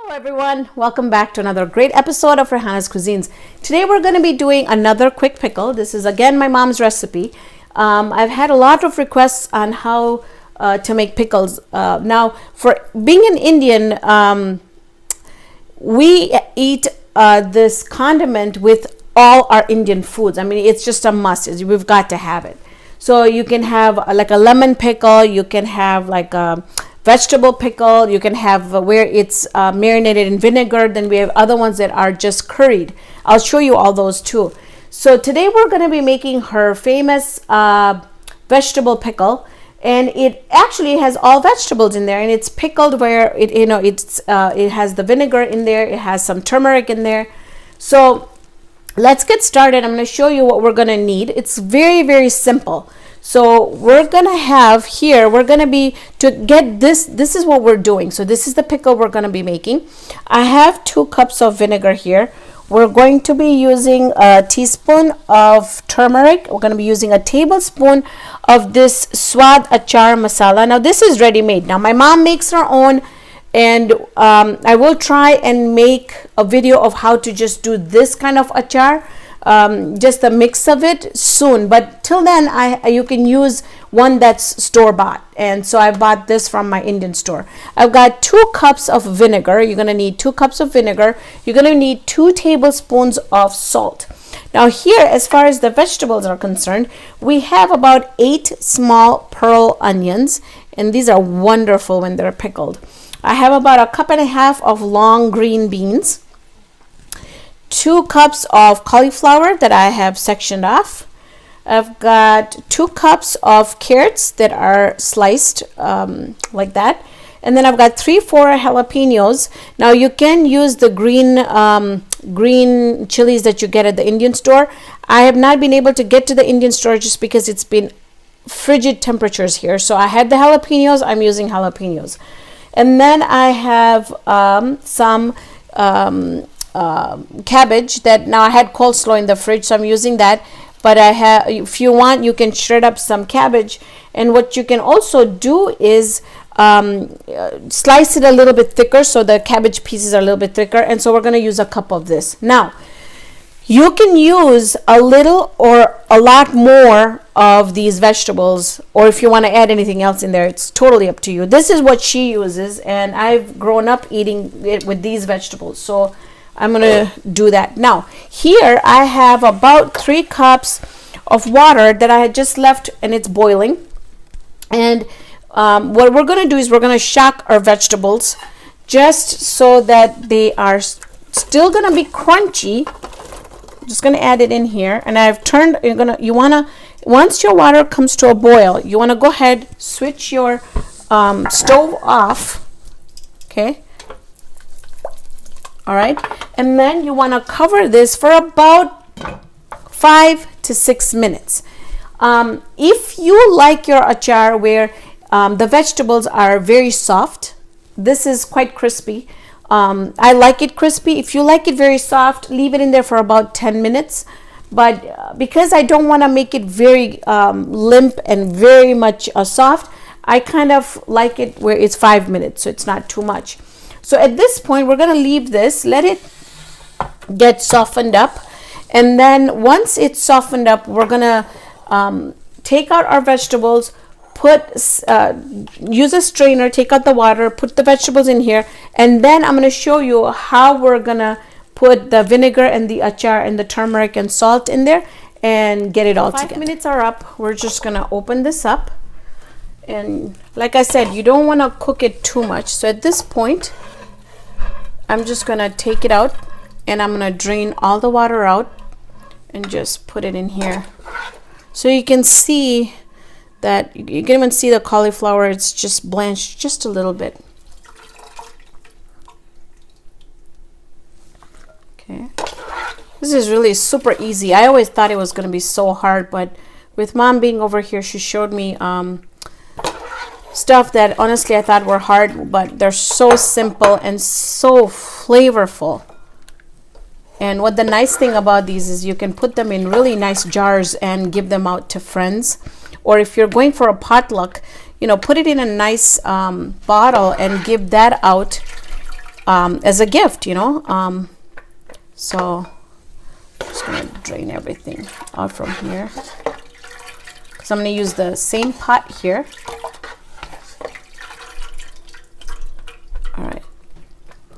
Hello everyone, welcome back to another great episode of Raihana's Cuisines. Today we're going to be doing another quick pickle. This is again my mom's recipe. I've had a lot of requests on how to make pickles. Now, for being an Indian, we eat this condiment with all our Indian foods. I mean, it's just a must. We've got to have it. So you can have like a lemon pickle, you can have like a vegetable pickle, you can have where it's marinated in vinegar. Then we have other ones that are just curried. I'll show you all those too. So today we're going to be making her famous vegetable pickle, and it actually has all vegetables in there, and it's pickled where it has the vinegar in there, it has some turmeric in there. So let's get started. I'm going to show you what we're going to need. It's very simple. So we're going to have here, we're going to be, to get this is what we're doing. So this is the pickle we're going to be making. I have 2 cups of vinegar here. We're going to be using a teaspoon of turmeric. We're going to be using a tablespoon of this swad achar masala. Now this is ready made. Now my mom makes her own, and I will try and make a video of how to just do this kind of achar. Just a mix of it soon, but till then you can use one that's store-bought, and so I bought this from my Indian store. I've got 2 cups of vinegar. You're going to need 2 cups of vinegar. You're going to need 2 tablespoons of salt. Now here, as far as the vegetables are concerned, we have about 8 small pearl onions, and these are wonderful when they're pickled. I have about 1.5 cups of long green beans, 2 cups of cauliflower that I have sectioned off. I've got 2 cups of carrots that are sliced like that. And then I've got 3-4 jalapenos. Now you can use the green chilies that you get at the Indian store. I have not been able to get to the Indian store just because it's been frigid temperatures here. So I had the jalapenos. I'm using jalapenos. And then I have some cabbage that now I had coleslaw in the fridge, so I'm using that. But I have, if you want, you can shred up some cabbage, and what you can also do is slice it a little bit thicker, so the cabbage pieces are a little bit thicker. And so we're going to use a cup of this. Now you can use a little or a lot more of these vegetables, or if you want to add anything else in there, it's totally up to you. This is what she uses, and I've grown up eating it with these vegetables, so I'm going to do that. Now here I have about 3 cups of water that I had just left, and it's boiling. And what we're going to do is we're going to shock our vegetables just so that they are still going to be crunchy. I'm just going to add it in here, and I've turned, once your water comes to a boil, you want to go ahead, switch your stove off. Okay. All right, and then you want to cover this for about 5 to 6 minutes. If you like your achar where the vegetables are very soft, this is quite crispy. I like it crispy. If you like it very soft, leave it in there for about 10 minutes. But because I don't want to make it very limp and very much soft, I kind of like it where it's 5 minutes, so it's not too much. So at this point, we're going to leave this, let it get softened up. And then once it's softened up, we're going to take out our vegetables, use a strainer, take out the water, put the vegetables in here. And then I'm going to show you how we're going to put the vinegar and the achar and the turmeric and salt in there and get it all together. 5 minutes are up. We're just going to open this up. And like I said, you don't want to cook it too much. So at this point, I'm just going to take it out, and I'm going to drain all the water out and just put it in here. So you can see that, you can even see the cauliflower, it's just blanched just a little bit. Okay. This is really super easy. I always thought it was going to be so hard, but with Mom being over here, she showed me stuff that honestly I thought were hard, but they're so simple and so flavorful. And what the nice thing about these is you can put them in really nice jars and give them out to friends, or if you're going for a potluck, put it in a nice bottle and give that out as a gift, you know. So I'm just gonna drain everything out from here, because I'm gonna use the same pot here. All right,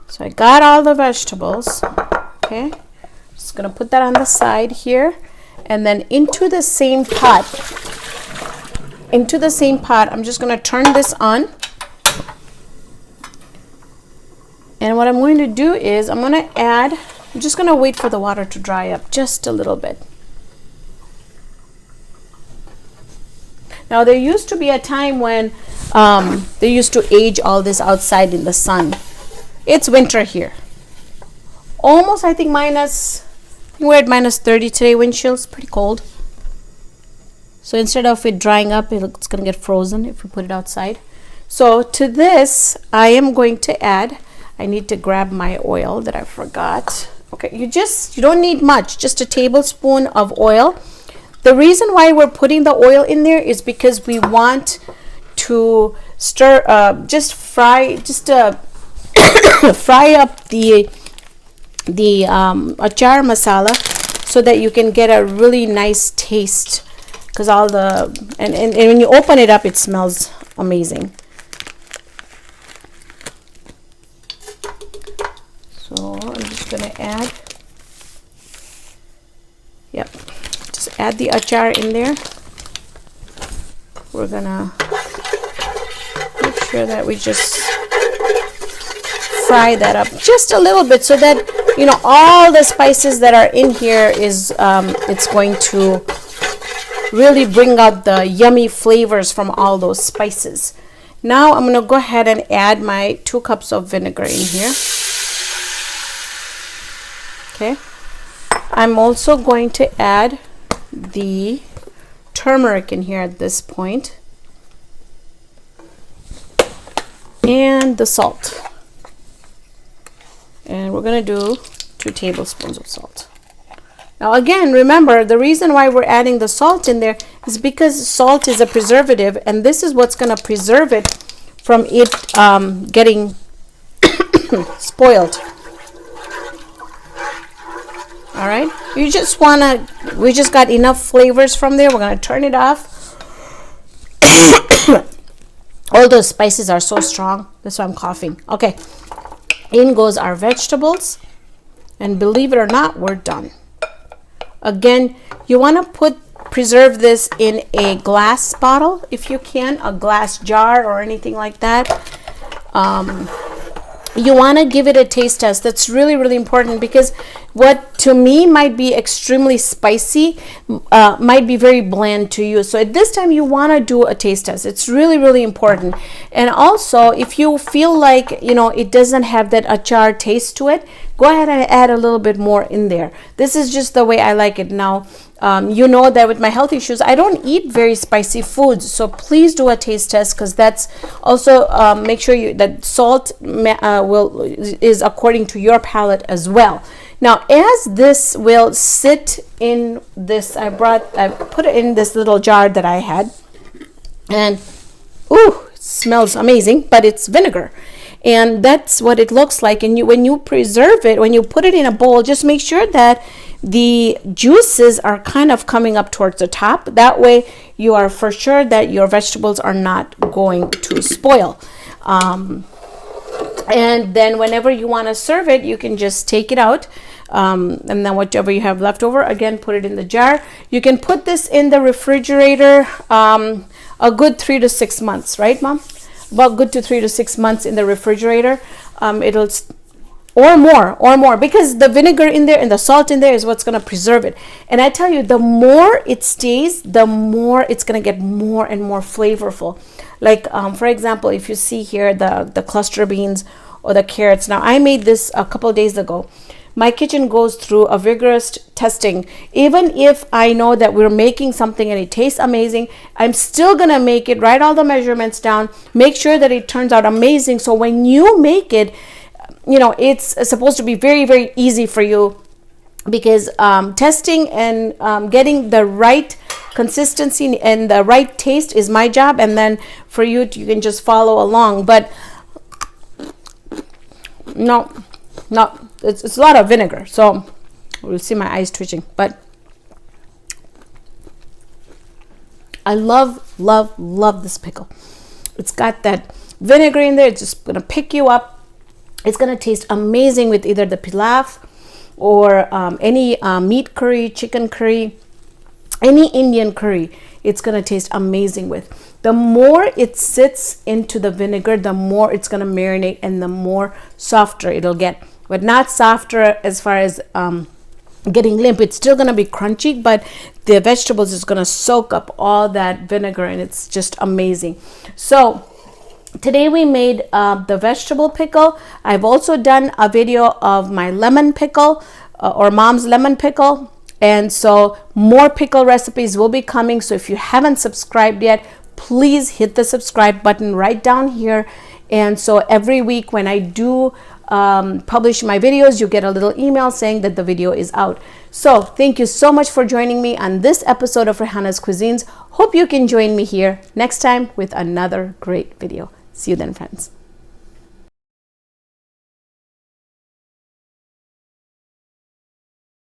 so I got all the vegetables. Okay, just gonna put that on the side here, and then into the same pot, I'm just gonna turn this on. And what I'm going to do is I'm just going to wait for the water to dry up just a little bit. Now, there used to be a time when they used to age all this outside in the sun. It's winter here. Almost, I think we're at minus 30 today. Wind chill's pretty cold. So instead of it drying up, it's going to get frozen if we put it outside. So to this, I am going to add, I need to grab my oil that I forgot. Okay, you don't need much, just a tablespoon of oil. The reason why we're putting the oil in there is because we want to fry up the achar masala, so that you can get a really nice taste, because all the and when you open it up, it smells amazing. So I'm just gonna add, just add the achar in there. We're gonna make sure that we just fry that up just a little bit, so that, you know, all the spices that are in here is it's going to really bring out the yummy flavors from all those spices. Now I'm gonna go ahead and add my 2 cups of vinegar in here. Okay, I'm also going to add the turmeric in here at this point, and the salt, and we're going to do 2 tablespoons of salt. Now again, remember, the reason why we're adding the salt in there is because salt is a preservative, and this is what's going to preserve it from it getting spoiled. All right, we just got enough flavors from there. We're gonna turn it off. All those spices are so strong, that's why I'm coughing. Okay, in goes our vegetables, and believe it or not, we're done. Again, you want to preserve this in a glass bottle if you can, a glass jar or anything like that. You want to give it a taste test. That's really, really important, because what to me might be extremely spicy might be very bland to you. So at this time, you want to do a taste test. It's really, really important. And also, if you feel like, you know, it doesn't have that achar taste to it, go ahead and add a little bit more in there. This is just the way I like it. Now, you know that with my health issues, I don't eat very spicy foods, so please do a taste test, because that's also make sure that salt is according to your palate as well. Now, as this will sit in this, I put it in this little jar that I had, and ooh, it smells amazing, but it's vinegar. And that's what it looks like. And when you preserve it, when you put it in a bowl, just make sure that the juices are kind of coming up towards the top. That way you are for sure that your vegetables are not going to spoil. And then whenever you want to serve it, you can just take it out. And then whatever you have left over, again, put it in the jar. You can put this in the refrigerator a good 3 to 6 months, right, Mom? About good to 3 to 6 months in the refrigerator. Or more, because the vinegar in there and the salt in there is what's going to preserve it. And I tell you, the more it stays, the more it's going to get more and more flavorful. Like, for example, if you see here the cluster beans or the carrots. Now, I made this a couple of days ago. My kitchen goes through a vigorous testing. Even if I know that we're making something and it tastes amazing, I'm still going to make it, write all the measurements down, make sure that it turns out amazing. So when you make it, you know, it's supposed to be very, very easy for you, because testing and getting the right consistency and the right taste is my job. And then for you, you can just follow along. But No, it's a lot of vinegar. So we'll see my eyes twitching, but I love this pickle. It's got that vinegar in there. It's just gonna pick you up. It's gonna taste amazing with either the pilaf or any meat curry, chicken curry, any Indian curry. It's gonna taste amazing with. The more it sits into the vinegar, the more it's gonna marinate and the more softer it'll get. But not softer as far as getting limp. It's still gonna be crunchy, but the vegetables is gonna soak up all that vinegar, and it's just amazing. So today we made the vegetable pickle. I've also done a video of my lemon pickle or mom's lemon pickle, and so more pickle recipes will be coming. So if you haven't subscribed yet, please hit the subscribe button right down here. And so every week when I do publish my videos, you get a little email saying that the video is out. So thank you so much for joining me on this episode of Raihana's Cuisines. Hope you can join me here next time with another great video. See you then, friends.